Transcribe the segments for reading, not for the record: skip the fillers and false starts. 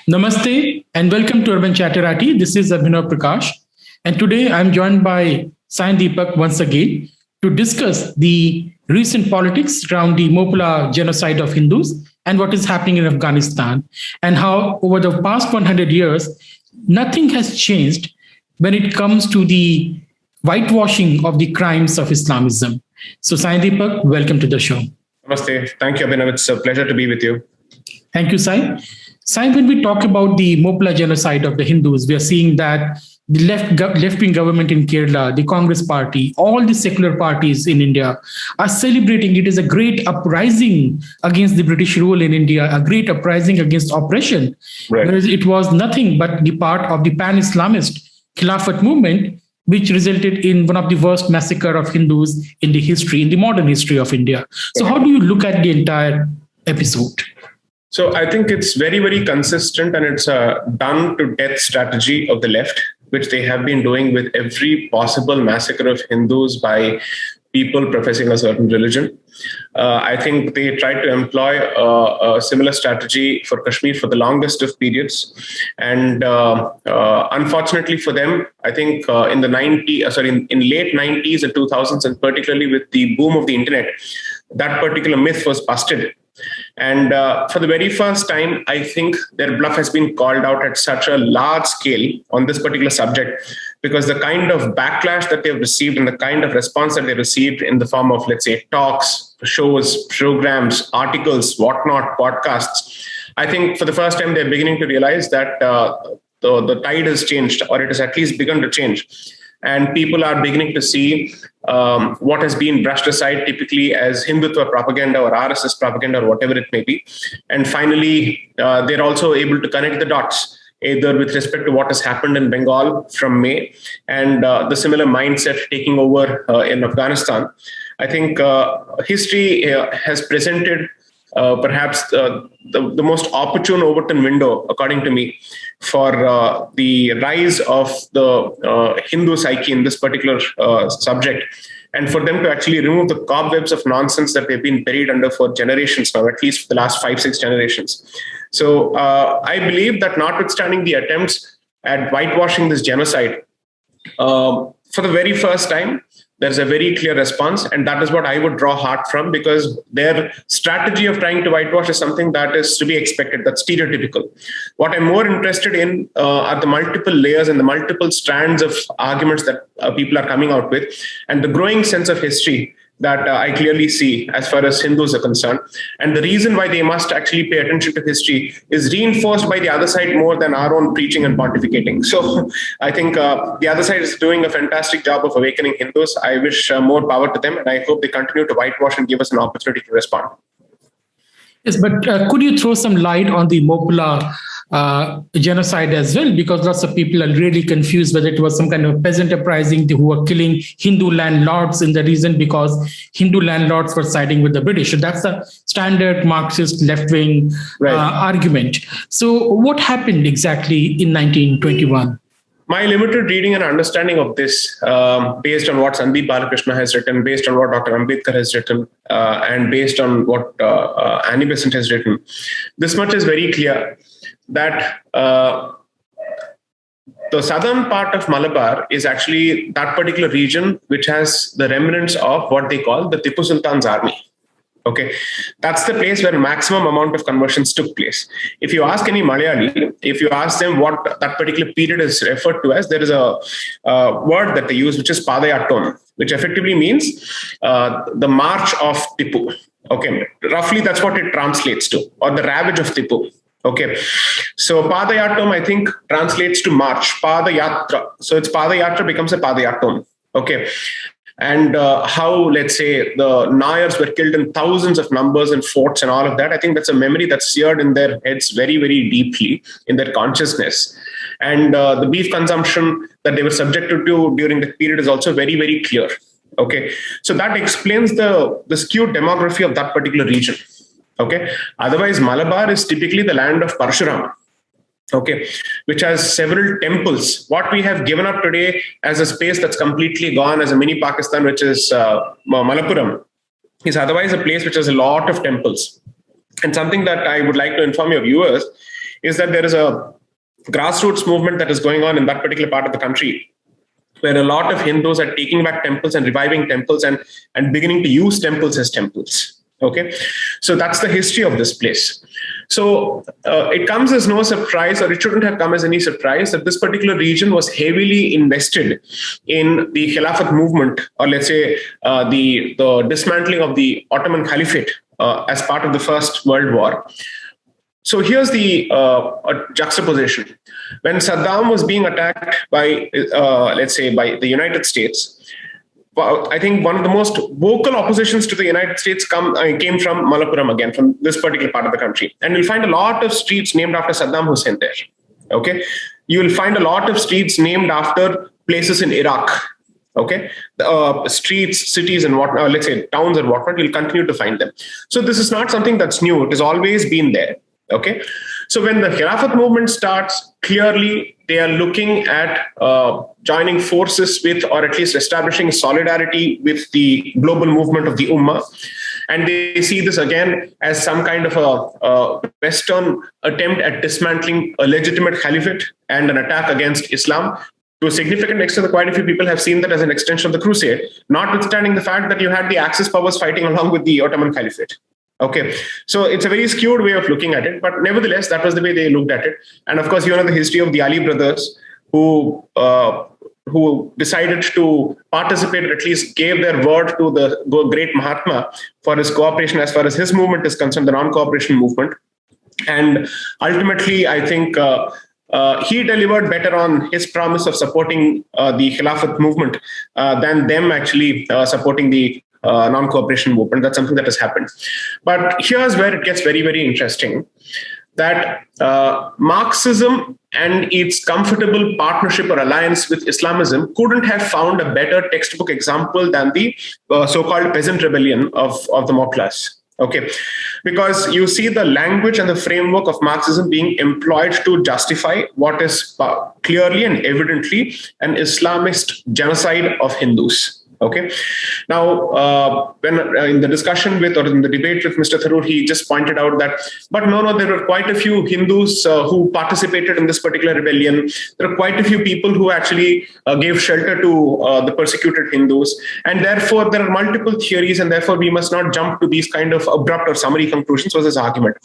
Namaste and welcome to Urban Chatterati. This is Abhinav Prakash, and today I'm joined by Sai Deepak once again to discuss the recent politics around the Mopla genocide of Hindus and what is happening in Afghanistan, and how over the past 100 years, nothing has changed when it comes to the whitewashing of the crimes of Islamism. So, Sai Deepak, welcome to the show. Namaste. Thank you, Abhinav. It's a pleasure to be with you. Thank you, Sai. Sai, when we talk about the Mopla genocide of the Hindus, we are seeing that the left-wing government in Kerala, the Congress party, all the secular parties in India are celebrating it as a great uprising against the British rule in India, a great uprising against oppression, Right. whereas it was nothing but the part of the pan-Islamist Khilafat movement, which resulted in one of the worst massacre of Hindus in the modern history of India. So how do you look at the entire episode? So I think it's very, very consistent, and it's a done to death strategy of the left, which they have been doing with every possible massacre of Hindus by people professing a certain religion. I think they tried to employ a similar strategy for Kashmir for the longest of periods. And unfortunately for them, I think in late 90s and 2000s, and particularly with the boom of the internet, that particular myth was busted. And for the very first time, I think their bluff has been called out at such a large scale on this particular subject, because the kind of backlash that they've received and the kind of response that they received in the form of, let's say, talks, shows, programs, articles, whatnot, podcasts, I think for the first time, they're beginning to realize that the tide has changed, or it has at least begun to change. And people are beginning to see what has been brushed aside typically as Hindutva propaganda or RSS propaganda or whatever it may be. And finally, they're also able to connect the dots, either with respect to what has happened in Bengal from May and the similar mindset taking over in Afghanistan. I think history has presented perhaps the most opportune Overton window, according to me, for the rise of the Hindu psyche in this particular subject, and for them to actually remove the cobwebs of nonsense that they've been buried under for generations now, at least for the last 5-6 generations. So I believe that notwithstanding the attempts at whitewashing this genocide, for the very first time, there's a very clear response. And that is what I would draw heart from, because their strategy of trying to whitewash is something that is to be expected, that's stereotypical. What I'm more interested in are the multiple layers and the multiple strands of arguments that people are coming out with, and the growing sense of history that I clearly see as far as Hindus are concerned. And the reason why they must actually pay attention to history is reinforced by the other side more than our own preaching and pontificating. So I think the other side is doing a fantastic job of awakening Hindus. I wish more power to them, and I hope they continue to whitewash and give us an opportunity to respond. Yes, but could you throw some light on the Mopla genocide as well? Because lots of people are really confused whether it was some kind of peasant uprising who were killing Hindu landlords in the region because Hindu landlords were siding with the British. So that's a standard Marxist left-wing argument. So what happened exactly in 1921? My limited reading and understanding of this, based on what Sandeep Balakrishna has written, based on what Dr. Ambedkar has written, and based on what Annie Besant has written, this much is very clear, that the southern part of Malabar is actually that particular region which has the remnants of what they call the Tipu Sultan's army. Okay, that's the place where maximum amount of conversions took place. If you ask any Malayali, if you ask them what that particular period is referred to as, there is a word that they use, which is Padayattam, which effectively means the march of Tipu. Okay, roughly that's what it translates to, or the ravage of Tipu. Okay, so Padayattam, I think, translates to march, Padayatra. So it's Padayatra becomes a Padayattam. Okay. And how, let's say, the Nayars were killed in thousands of numbers in forts and all of that. I think that's a memory that's seared in their heads very, very deeply in their consciousness. And the beef consumption that they were subjected to during the period is also very, very clear. Okay, so that explains the skewed demography of that particular region. Okay, otherwise, Malabar is typically the land of Parshuram. Okay, which has several temples. What we have given up today as a space that's completely gone as a mini Pakistan, which is Malappuram, is otherwise a place which has a lot of temples. And something that I would like to inform your viewers is that there is a grassroots movement that is going on in that particular part of the country, where a lot of Hindus are taking back temples and reviving temples and beginning to use temples as temples. Okay, so that's the history of this place. So it comes as no surprise, or it shouldn't have come as any surprise, that this particular region was heavily invested in the Khilafat movement, or let's say the dismantling of the Ottoman Caliphate as part of the First World War. So here's the juxtaposition. When Saddam was being attacked by, let's say, by the United States, I think one of the most vocal oppositions to the United States came from Malappuram, again, from this particular part of the country. And you'll find a lot of streets named after Saddam Hussein there. Okay, you will find a lot of streets named after places in Iraq. Okay, streets, cities, and whatnot, let's say towns and whatnot, you'll continue to find them. So this is not something that's new. It has always been there. Okay, so when the Khilafat movement starts, clearly they are looking at joining forces with, or at least establishing solidarity with, the global movement of the Ummah. And they see this again as some kind of a Western attempt at dismantling a legitimate caliphate and an attack against Islam. To a significant extent, quite a few people have seen that as an extension of the crusade, notwithstanding the fact that you had the Axis powers fighting along with the Ottoman Caliphate. Okay, so it's a very skewed way of looking at it, but nevertheless, that was the way they looked at it. And of course, you know the history of the Ali brothers, who decided to participate, or at least gave their word to the great Mahatma for his cooperation as far as his movement is concerned, the non-cooperation movement. And ultimately, I think he delivered better on his promise of supporting the Khilafat movement than them actually supporting the non-cooperation movement. That's something that has happened. But here's where it gets very, very interesting, that Marxism and its comfortable partnership or alliance with Islamism couldn't have found a better textbook example than the so-called peasant rebellion of the Moklas. Okay, because you see the language and the framework of Marxism being employed to justify what is clearly and evidently an Islamist genocide of Hindus. Okay. Now, when in the discussion with, or in the debate with Mr. Tharoor, he just pointed out that, but no, there were quite a few Hindus who participated in this particular rebellion. There are quite a few people who actually gave shelter to the persecuted Hindus. And therefore, there are multiple theories, and therefore we must not jump to these kind of abrupt or summary conclusions, was his argument.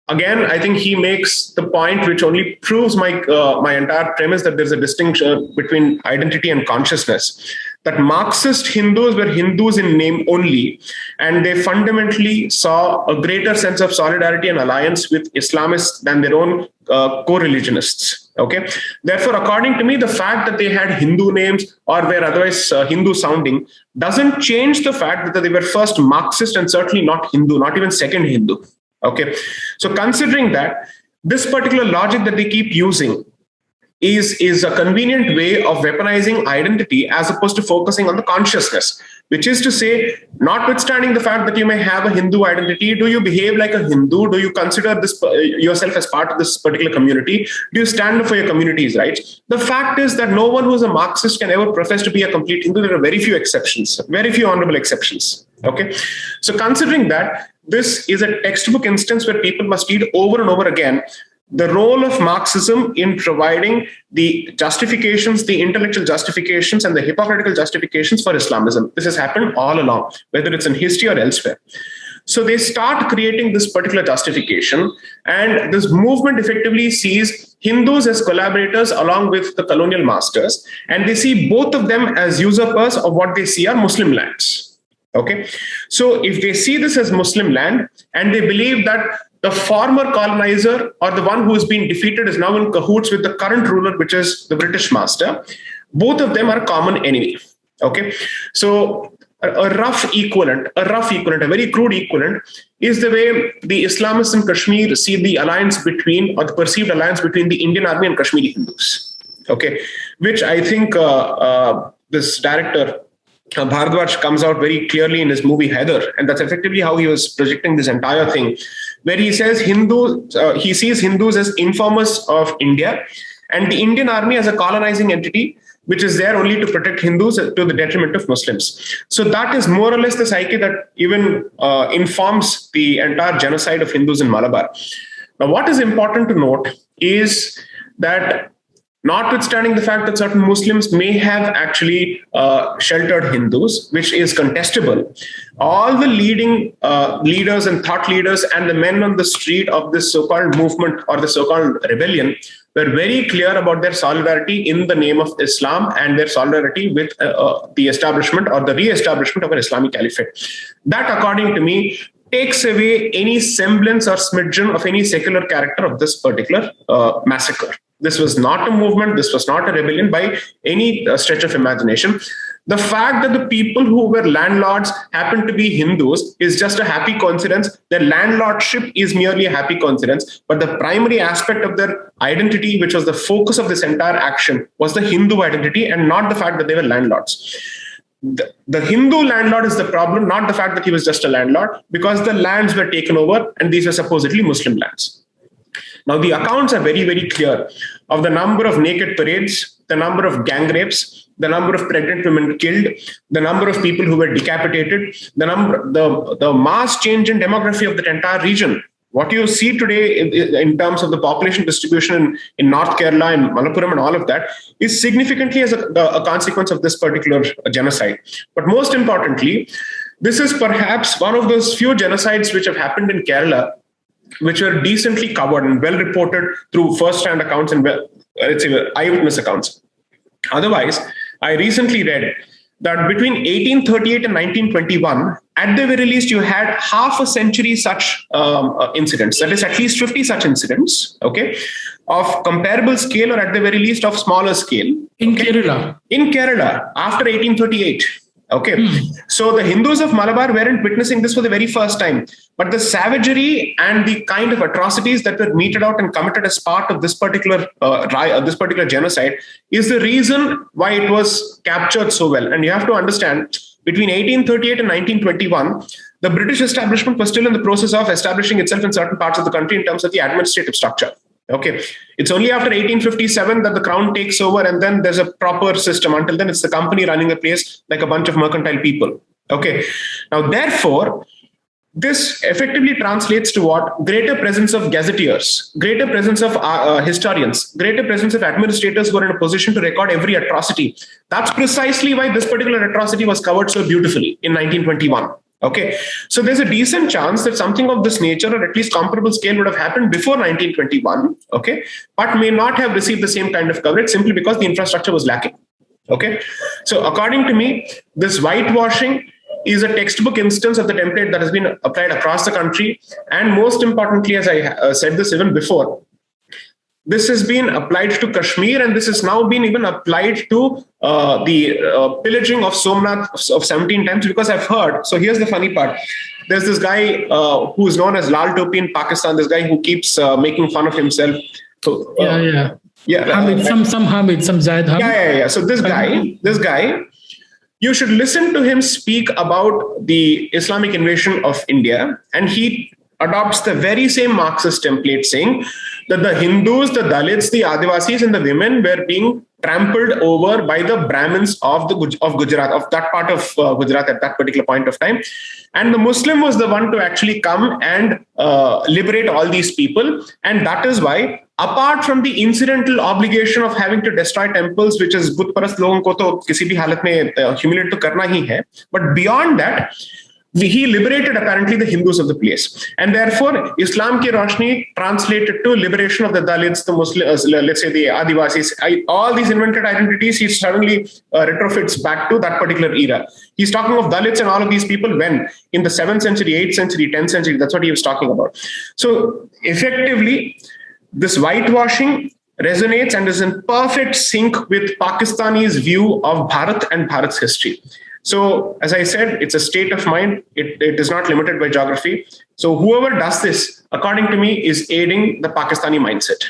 Again, I think he makes the point which only proves my entire premise that there's a distinction between identity and consciousness. That Marxist Hindus were Hindus in name only, and they fundamentally saw a greater sense of solidarity and alliance with Islamists than their own co-religionists. Okay. Therefore, according to me, the fact that they had Hindu names or were otherwise Hindu sounding doesn't change the fact that they were first Marxist and certainly not Hindu, not even second Hindu. Okay, so considering that, this particular logic that they keep using is a convenient way of weaponizing identity as opposed to focusing on the consciousness, which is to say, notwithstanding the fact that you may have a Hindu identity, do you behave like a Hindu? Do you consider this yourself as part of this particular community? Do you stand up for your community's rights? The fact is that no one who is a Marxist can ever profess to be a complete Hindu. There are very few exceptions, very few honorable exceptions. Okay, so considering that, this is a textbook instance where people must read over and over again the role of Marxism in providing the justifications, the intellectual justifications, and the hypocritical justifications for Islamism. This has happened all along, whether it's in history or elsewhere. So they start creating this particular justification, and this movement effectively sees Hindus as collaborators along with the colonial masters, and they see both of them as usurpers of what they see are Muslim lands. Okay, so if they see this as Muslim land, and they believe that the former colonizer or the one who has been defeated is now in cahoots with the current ruler, which is the British master, both of them are a common enemy. Okay, so a rough equivalent, a very crude equivalent is the way the Islamists in Kashmir see the alliance between, or the perceived alliance between, the Indian army and Kashmiri Hindus. Okay, which I think this director Bharadwaj comes out very clearly in his movie Haider, and that's effectively how he was projecting this entire thing, where he says he sees Hindus as informers of India, and the Indian army as a colonizing entity, which is there only to protect Hindus to the detriment of Muslims. So that is more or less the psyche that even informs the entire genocide of Hindus in Malabar. Now, what is important to note is that notwithstanding the fact that certain Muslims may have actually sheltered Hindus, which is contestable, all the leading leaders and thought leaders and the men on the street of this so-called movement or the so-called rebellion were very clear about their solidarity in the name of Islam and their solidarity with the establishment or the re-establishment of an Islamic caliphate. That, according to me, takes away any semblance or smidgen of any secular character of this particular massacre. This was not a movement. This was not a rebellion by any stretch of imagination. The fact that the people who were landlords happened to be Hindus is just a happy coincidence. Their landlordship is merely a happy coincidence. But the primary aspect of their identity, which was the focus of this entire action, was the Hindu identity and not the fact that they were landlords. The Hindu landlord is the problem, not the fact that he was just a landlord, because the lands were taken over and these were supposedly Muslim lands. Now, the accounts are very, very clear of the number of naked parades, the number of gang rapes, the number of pregnant women killed, the number of people who were decapitated, the mass change in demography of the entire region. What you see today in terms of the population distribution in North Kerala and Malappuram and all of that is significantly as a consequence of this particular genocide. But most importantly, this is perhaps one of those few genocides which have happened in Kerala which were decently covered and well reported through first-hand accounts and let's say eyewitness accounts. Otherwise, I recently read that between 1838 and 1921, at the very least, you had half a century such incidents. That is at least 50 such incidents, okay, of comparable scale or at the very least of smaller scale. In Kerala? In Kerala, after 1838. Okay, so the Hindus of Malabar weren't witnessing this for the very first time, but the savagery and the kind of atrocities that were meted out and committed as part of this particular genocide is the reason why it was captured so well. And you have to understand, between 1838 and 1921, the British establishment was still in the process of establishing itself in certain parts of the country in terms of the administrative structure. Okay, it's only after 1857 that the crown takes over and then there's a proper system. Until then, it's the company running the place like a bunch of mercantile people. Okay, now therefore, this effectively translates to what? Greater presence of gazetteers, greater presence of historians, greater presence of administrators who are in a position to record every atrocity. That's precisely why this particular atrocity was covered so beautifully in 1921. Okay, so there's a decent chance that something of this nature or at least comparable scale would have happened before 1921, okay, but may not have received the same kind of coverage simply because the infrastructure was lacking. Okay, so according to me, this whitewashing is a textbook instance of the template that has been applied across the country. And most importantly, as I said this even before, this has been applied to Kashmir, and this has now been even applied to the pillaging of Somnath of 17 times, because I've heard. So here's the funny part. There's this guy who is known as Lal Topi in Pakistan, this guy who keeps making fun of himself. So, Hamid, some Hamid, some Zaid Hamid. Yeah. So this guy, you should listen to him speak about the Islamic invasion of India, and he adopts the very same Marxist template saying that the Hindus, the Dalits, the Adivasis, and the women were being trampled over by the Brahmins of Gujarat, of that part of Gujarat at that particular point of time. And the Muslim was the one to actually come and liberate all these people. And that is why, apart from the incidental obligation of having to destroy temples, which is बुत परस्त लोगों को तो किसी भी हालत में humiliate तो करना ही है, but beyond that, he liberated apparently the Hindus of the place. And therefore, Islam ki Roshni translated to liberation of the Dalits, the Muslims, let's say the Adivasis, all these invented identities, he suddenly retrofits back to that particular era. He's talking of Dalits and all of these people when? In the 7th century, 8th century, 10th century, that's what he was talking about. So effectively, this whitewashing resonates and is in perfect sync with Pakistani's view of Bharat and Bharat's history. So, as I said, it's a state of mind. It is not limited by geography. So whoever does this, according to me, is aiding the Pakistani mindset.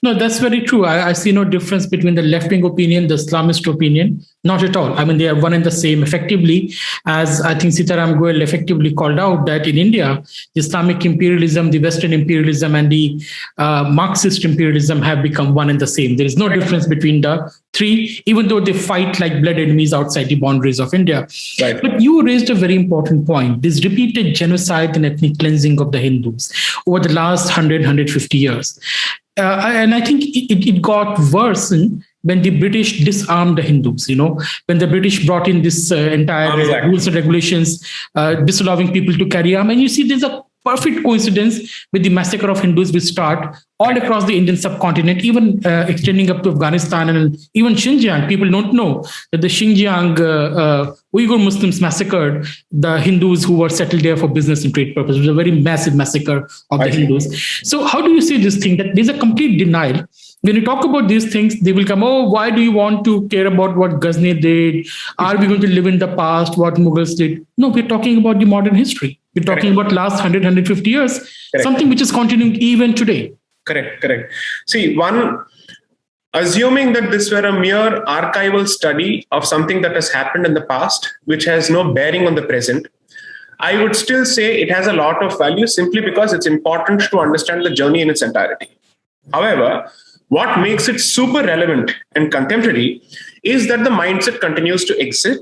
No, that's very true. I see no difference between the left-wing opinion, the Islamist opinion. Not at all. I mean, they are one and the same. Effectively, as I think Sitaram Goel effectively called out, that in India, the Islamic imperialism, the Western imperialism, and the Marxist imperialism have become one and the same. There is no difference between the three, even though they fight like blood enemies outside the boundaries of India. Right. But you raised a very important point. This repeated genocide and ethnic cleansing of the Hindus over the last 150 years. And I think it got worse when the British disarmed the Hindus, when the British brought in this entire rules and regulations, disallowing people to carry arms. And you see, there's a perfect coincidence with the massacre of Hindus which start all across the Indian subcontinent, even extending up to Afghanistan and even Xinjiang. People don't know that the Xinjiang Uyghur Muslims massacred the Hindus who were settled there for business and trade purposes. It was a very massive massacre of the Hindus. So how do you see this thing, that there's a complete denial? When you talk about these things, they will come, oh, why do you want to care about what Ghazni did? Are we going to live in the past, what Mughals did? No, we're talking about the modern history. We're talking about last 100, 150 years, something which is continuing even today. Correct. See, assuming that this were a mere archival study of something that has happened in the past, which has no bearing on the present, I would still say it has a lot of value simply because it's important to understand the journey in its entirety. However, what makes it super relevant and contemporary is that the mindset continues to exist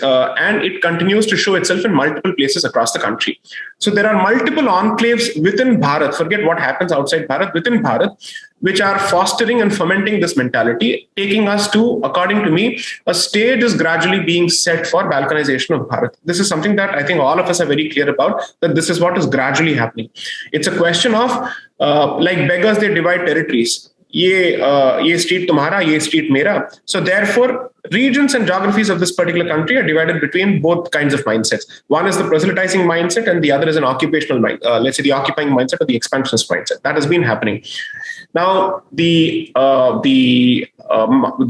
and it continues to show itself in multiple places across the country. So there are multiple enclaves within Bharat, forget what happens outside Bharat, within Bharat, which are fostering and fomenting this mentality, taking us to, according to me, a stage is gradually being set for balkanization of Bharat. This is something that I think all of us are very clear about, that this is what is gradually happening. It's a question of, like beggars, they divide territories. Ye street tumhara, ye street mera. So therefore, regions and geographies of this particular country are divided between both kinds of mindsets. One is the proselytizing mindset, and the other is an occupational let's say the occupying mindset or the expansionist mindset. That has been happening. Now, the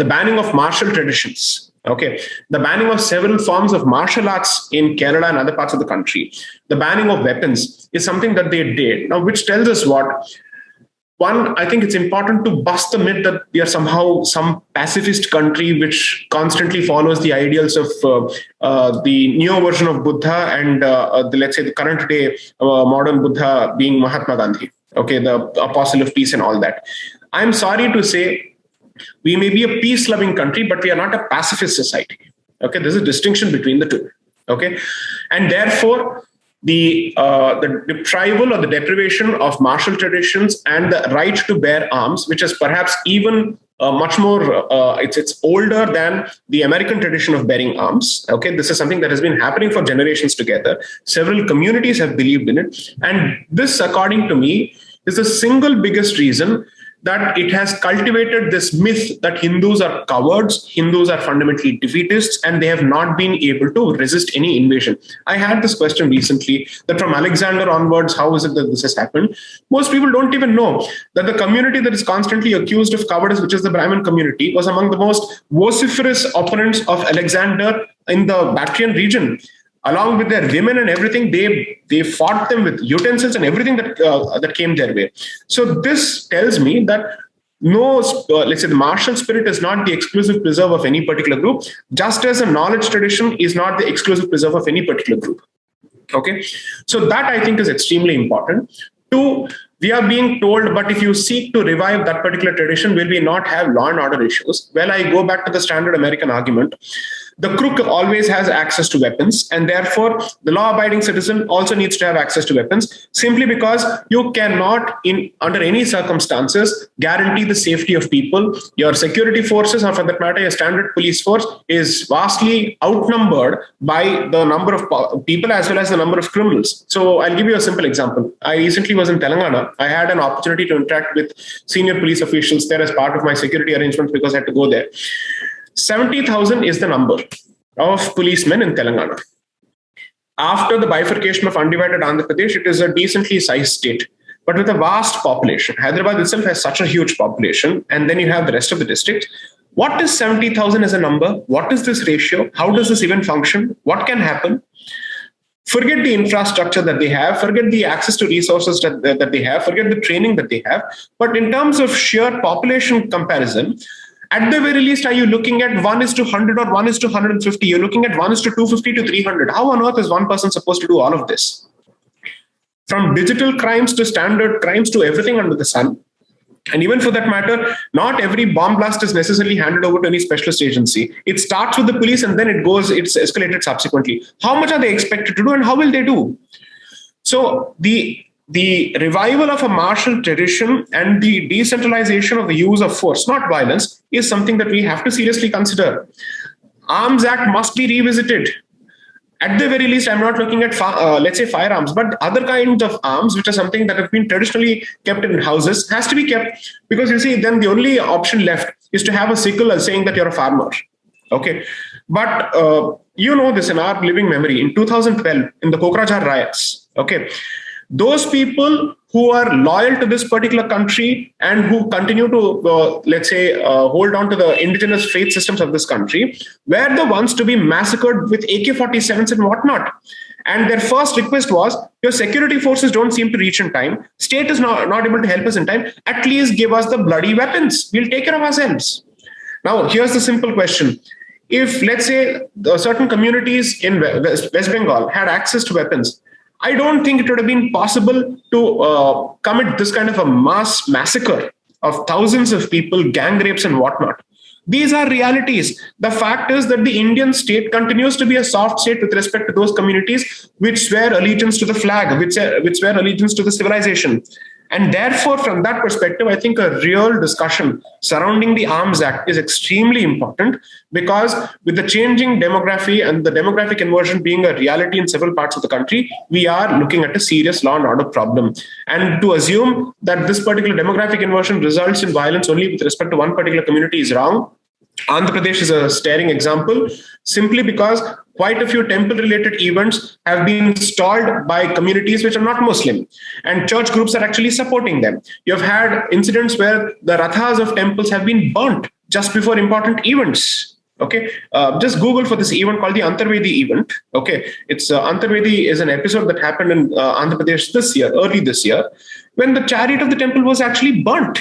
banning of martial traditions. Okay, the banning of several forms of martial arts in Kerala and other parts of the country, the banning of weapons is something that they did. Now, which tells us what? One, I think it's important to bust the myth that we are somehow some pacifist country which constantly follows the ideals of the neo version of Buddha and let's say the current day modern Buddha being Mahatma Gandhi, okay, the apostle of peace and all that. I'm sorry to say, we may be a peace-loving country, but we are not a pacifist society. Okay, there's a distinction between the two. Okay, and therefore, the retrieval or the deprivation of martial traditions and the right to bear arms, which is perhaps even much more, it's older than the American tradition of bearing arms. Okay, this is something that has been happening for generations together. Several communities have believed in it. And this, according to me, is the single biggest reason that it has cultivated this myth that Hindus are cowards, Hindus are fundamentally defeatists, and they have not been able to resist any invasion. I had this question recently that from Alexander onwards, how is it that this has happened? Most people don't even know that the community that is constantly accused of cowardice, which is the Brahmin community, was among the most vociferous opponents of Alexander in the Bactrian region. Along with their women and everything, they fought them with utensils and everything that came their way. So this tells me that let's say the martial spirit is not the exclusive preserve of any particular group, just as a knowledge tradition is not the exclusive preserve of any particular group. Okay, so that I think is extremely important. Two, we are being told, but if you seek to revive that particular tradition, will we not have law and order issues? Well, I go back to the standard American argument. The crook always has access to weapons, and therefore the law-abiding citizen also needs to have access to weapons, simply because you cannot, under any circumstances, guarantee the safety of people. Your security forces, or for that matter, your standard police force, is vastly outnumbered by the number of people as well as the number of criminals. So I'll give you a simple example. I recently was in Telangana. I had an opportunity to interact with senior police officials there as part of my security arrangements because I had to go there. 70,000 is the number of policemen in Telangana. After the bifurcation of undivided Andhra Pradesh, it is a decently sized state, but with a vast population. Hyderabad itself has such a huge population, and then you have the rest of the districts. What is 70,000 as a number? What is this ratio? How does this even function? What can happen? Forget the infrastructure that they have, forget the access to resources that they have, forget the training that they have. But in terms of sheer population comparison, at the very least, are you looking at 1:100 or 1:150? You're looking at 1:250 to 300. How on earth is one person supposed to do all of this? From digital crimes to standard crimes to everything under the sun. And even for that matter, not every bomb blast is necessarily handed over to any specialist agency. It starts with the police and then it's escalated subsequently. How much are they expected to do and how will they do? So the revival of a martial tradition and the decentralization of the use of force, not violence, is something that we have to seriously consider. Arms Act must be revisited. At the very least, I'm not looking at, let's say, firearms, but other kinds of arms, which are something that have been traditionally kept in houses, has to be kept. Because you see, then the only option left is to have a sickle as saying that you're a farmer. Okay. But you know this in our living memory, in 2012, in the Kokrajhar riots, okay, those people who are loyal to this particular country and who continue to, let's say, hold on to the indigenous faith systems of this country, were the ones to be massacred with AK-47s and whatnot. And their first request was, your security forces don't seem to reach in time. State is not able to help us in time. At least give us the bloody weapons. We'll take care of ourselves. Now, here's the simple question. If, let's say, certain communities in West Bengal had access to weapons, I don't think it would have been possible to commit this kind of a mass massacre of thousands of people, gang rapes and whatnot. These are realities. The fact is that the Indian state continues to be a soft state with respect to those communities which swear allegiance to the flag, which swear allegiance to the civilization. And therefore, from that perspective, I think a real discussion surrounding the Arms Act is extremely important, because with the changing demography and the demographic conversion being a reality in several parts of the country, we are looking at a serious law and order problem. And to assume that this particular demographic conversion results in violence only with respect to one particular community is wrong. Andhra Pradesh is a staring example, simply because quite a few temple-related events have been stalled by communities which are not Muslim, and church groups are actually supporting them. You've had incidents where the rathas of temples have been burnt just before important events. Okay, just Google for this event called the Antarvedi event. Okay, it's Antarvedi is an episode that happened in Andhra Pradesh early this year, when the chariot of the temple was actually burnt.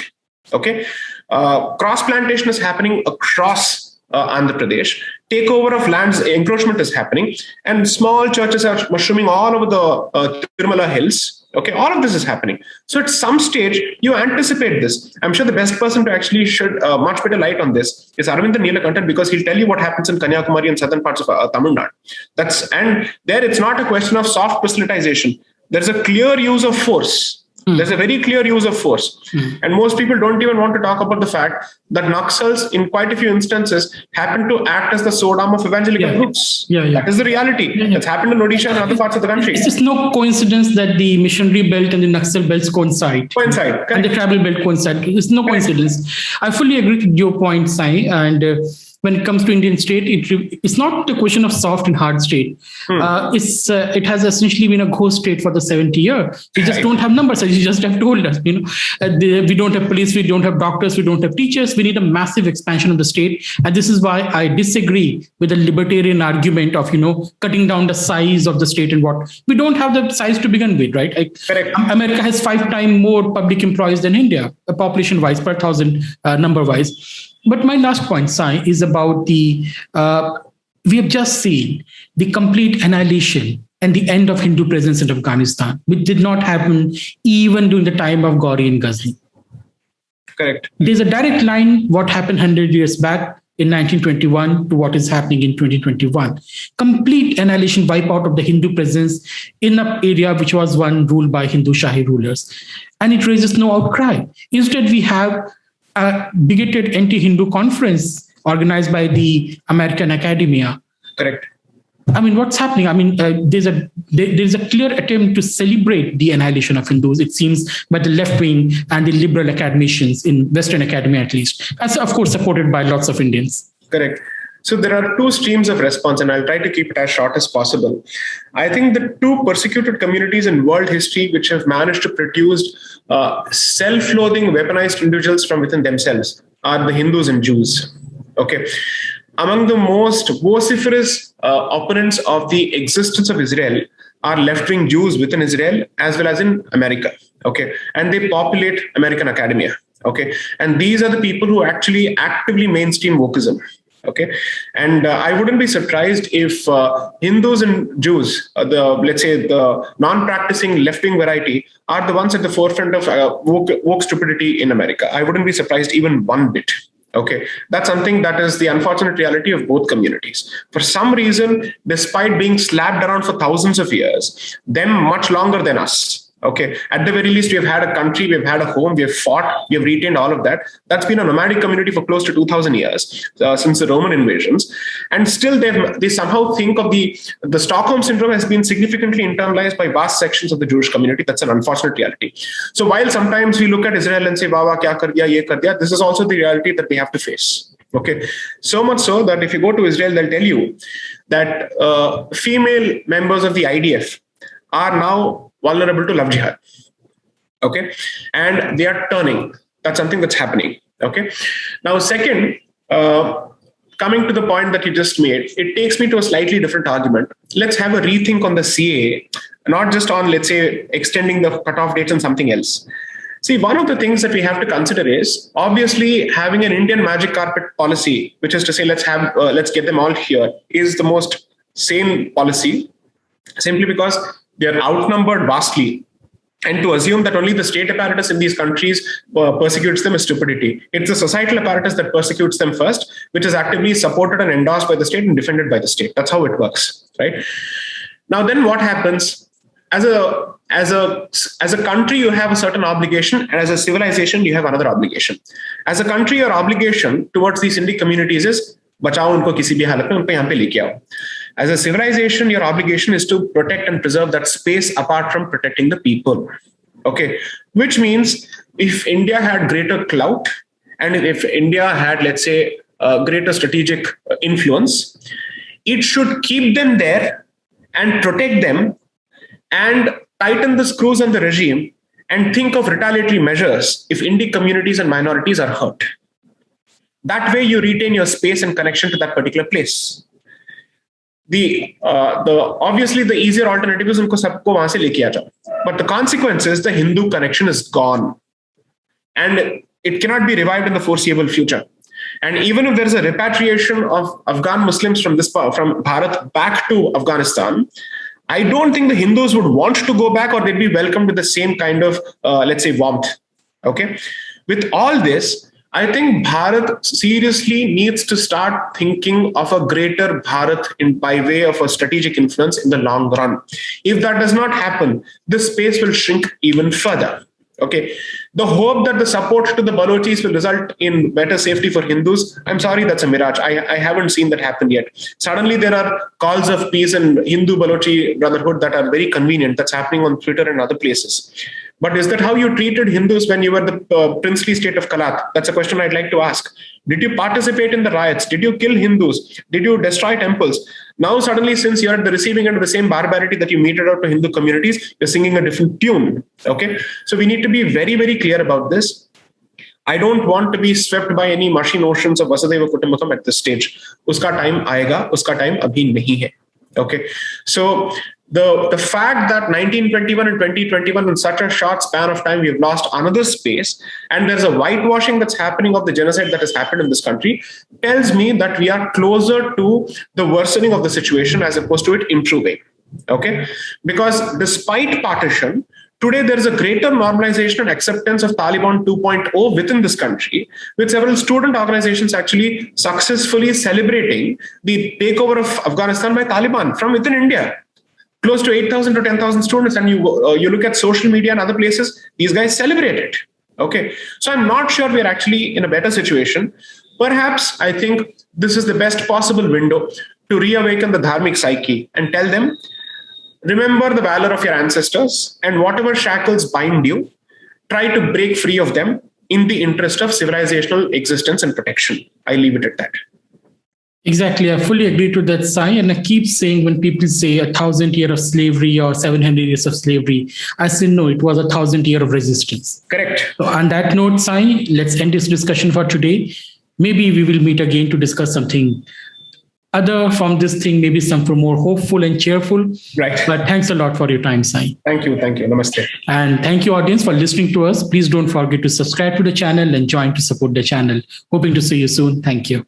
Okay, cross plantation is happening across Andhra Pradesh. Takeover of lands, encroachment is happening, and small churches are mushrooming all over the Tirumala hills. Okay, all of this is happening. So at some stage, you anticipate this. I'm sure the best person to actually shed much better light on this is Aravindan Neelakantan, because he'll tell you what happens in Kanyakumari and southern parts of Tamil Nadu. And there it's not a question of soft proselytization. There's a clear use of force. There's a very clear use of force. And most people don't even want to talk about the fact that Naxals, in quite a few instances, happen to act as the sword arm of evangelical groups. That is the reality. That's happened in Odisha and other parts of the country. It's just no coincidence that the missionary belt and the Naxal belts coincide. And the tribal belt coincide. It's no coincidence. I fully agree with your point, Sai. And when it comes to Indian state, it's not a question of soft and hard state. It has essentially been a ghost state for the 70 years. We just don't have numbers, as you just have told us. We don't have police, we don't have doctors, we don't have teachers. We need a massive expansion of the state. And this is why I disagree with the libertarian argument of, cutting down the size of the state and what. We don't have the size to begin with, right? Correct. America has 5 times more public employees than India, population-wise, per thousand number-wise. But my last point, Sai, is about we have just seen the complete annihilation and the end of Hindu presence in Afghanistan, which did not happen even during the time of Gauri and Ghazni. Correct. There's a direct line, what happened 100 years back in 1921 to what is happening in 2021. Complete annihilation, wipe out of the Hindu presence in an area which was one ruled by Hindu Shahi rulers. And it raises no outcry. Instead, we have a bigoted anti-Hindu conference organized by the American academia. Correct. What's happening? There's a clear attempt to celebrate the annihilation of Hindus, it seems, by the left wing and the liberal academicians in Western academia, at least, as of course supported by lots of Indians. Correct. So there are 2 streams of response, and I'll try to keep it as short as possible. I think the 2 persecuted communities in world history which have managed to produce self-loathing, weaponized individuals from within themselves are the Hindus and Jews. Okay. Among the most vociferous opponents of the existence of Israel, are left-wing Jews within Israel as well as in America. Okay, and they populate American academia. Okay, and these are the people who actually actively mainstream wokeism. Okay, and I wouldn't be surprised if Hindus and Jews, let's say the non-practicing left-wing variety, are the ones at the forefront of woke stupidity in America. I wouldn't be surprised even one bit. Okay, that's something that is the unfortunate reality of both communities. For some reason, despite being slapped around for thousands of years, them much longer than us. Okay, at the very least, we have had a country, we have had a home, we have fought, we have retained all of that. That's been a nomadic community for close to 2,000 years since the Roman invasions, and still they somehow think of the Stockholm syndrome has been significantly internalized by vast sections of the Jewish community. That's an unfortunate reality. So while sometimes we look at Israel and say, "Wawa, kya kar diya, ye kar diya," this is also the reality that we have to face. Okay, so much so that if you go to Israel, they'll tell you that female members of the IDF are now vulnerable to love jihad. Okay, and they are turning. That's something that's happening. Okay, now second, coming to the point that you just made, it takes me to a slightly different argument. Let's have a rethink on the CAA, not just on, let's say, extending the cutoff dates and something else. See, one of the things that we have to consider is obviously having an Indian magic carpet policy, which is to say, let's get them all here, is the most sane policy, simply because they are outnumbered vastly. And to assume that only the state apparatus in these countries persecutes them is stupidity. It's the societal apparatus that persecutes them first, which is actively supported and endorsed by the state and defended by the state. That's how it works, right? Now, then what happens? As a country, you have a certain obligation, and as a civilization, you have another obligation. As a country, your obligation towards these Indic communities is बचाओ उनको किसी भी हालत में उनको यहाँ पे लेके आओ. As a civilization, your obligation is to protect and preserve that space apart from protecting the people. Okay, which means if India had greater clout and if India had, let's say, greater strategic influence, it should keep them there and protect them and tighten the screws on the regime and think of retaliatory measures if Indic communities and minorities are hurt. That way you retain your space and connection to that particular place. Obviously the easier alternative is unko sabko wahan se leke aa jao. But the consequence is the Hindu connection is gone. And it cannot be revived in the foreseeable future. And even if there is a repatriation of Afghan Muslims from Bharat back to Afghanistan, I don't think the Hindus would want to go back, or they'd be welcomed with the same kind of, let's say, warmth. Okay. With all this, I think Bharat seriously needs to start thinking of a greater Bharat by way of a strategic influence in the long run. If that does not happen, this space will shrink even further. Okay. The hope that the support to the Balochis will result in better safety for Hindus, I'm sorry, that's a mirage. I haven't seen that happen yet. Suddenly there are calls of peace and Hindu-Balochi brotherhood that are very convenient. That's happening on Twitter and other places. But is that how you treated Hindus when you were the princely state of Kalat? That's a question I'd like to ask. Did you participate in the riots? Did you kill Hindus? Did you destroy temples? Now suddenly, since you're at the receiving end of the same barbarity that you meted out to Hindu communities, you're singing a different tune. Okay, so we need to be very, very clear about this. I don't want to be swept by any mushy notions of Vasudhaiva Kutumbakam at this stage. Uska time aayega, uska time abhi nahi hai. Okay, so the fact that 1921 and 2021, in such a short span of time, we have lost another space, and there's a whitewashing that's happening of the genocide that has happened in this country, tells me that we are closer to the worsening of the situation as opposed to it improving. Okay, because despite partition, today there is a greater normalization and acceptance of Taliban 2.0 within this country, with several student organizations actually successfully celebrating the takeover of Afghanistan by Taliban from within India. Close to 8,000 to 10,000 students, and you look at social media and other places, these guys celebrate it. Okay, so I'm not sure we're actually in a better situation. Perhaps I think this is the best possible window to reawaken the dharmic psyche and tell them, remember the valor of your ancestors, and whatever shackles bind you, try to break free of them in the interest of civilizational existence and protection. I leave it at that. Exactly. I fully agree to that, Sai. And I keep saying when people say 1,000 years of slavery or 700 years of slavery, I say no, it was 1,000 years of resistance. Correct. So on that note, Sai, let's end this discussion for today. Maybe we will meet again to discuss something other from this thing, maybe some for more hopeful and cheerful. Right. But thanks a lot for your time, Sai. Thank you. Namaste. And thank you, audience, for listening to us. Please don't forget to subscribe to the channel and join to support the channel. Hoping to see you soon. Thank you.